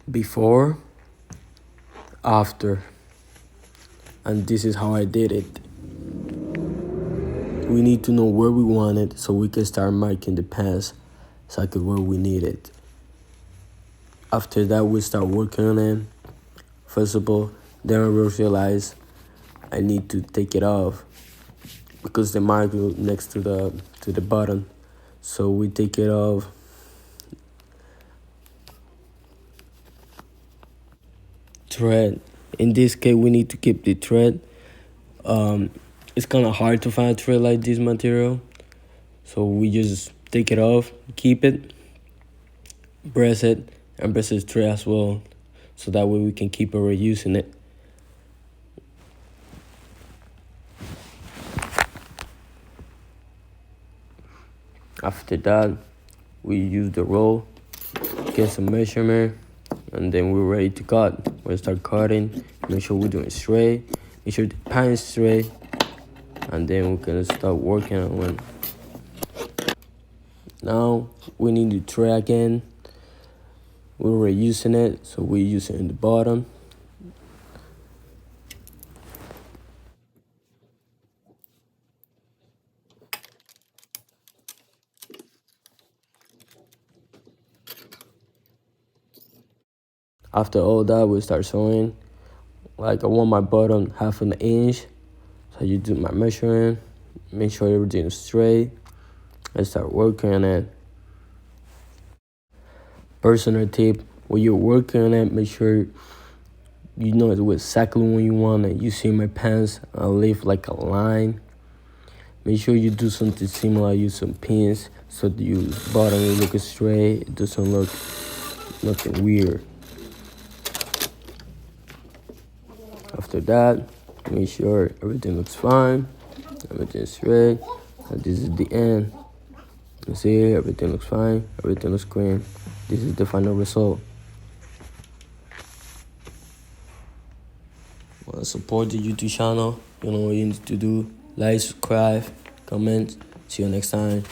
before, after, and this is how I did it. We need to know where we want it so we can start marking the pants exactly where we need it. After that, we start working on it. First of all, then I realize I need to take it off because the mark is next to the button. So we take it off. Thread. In this case, we need to keep the thread. It's kind of hard to find a thread like this material, so we just take it off, keep it, press it, and press the thread as well, so that way we can keep reusing it. After that, we use the roll, get some measurement, and then we're ready to cut. We'll start cutting, make sure we're doing straight, make sure the pan is straight, and then we're gonna start working on one. Now we need the tray again. We're reusing it, so we're using the bottom. After all that, we start sewing. Like I want my bottom 1/2 inch, so you do my measuring, make sure everything is straight, and start working on it. Personal tip: when you're working on it, make sure you know exactly when you want it. You see my pants, I leave like a line. Make sure you do something similar. Use some pins so your bottom will look straight. It doesn't look nothing weird. After that, make sure everything looks fine, everything's straight, and this is the end. You see, everything looks fine, everything looks clean. This is the final result. Want to support the YouTube channel? You know what you need to do: like, subscribe, comment. See you next time.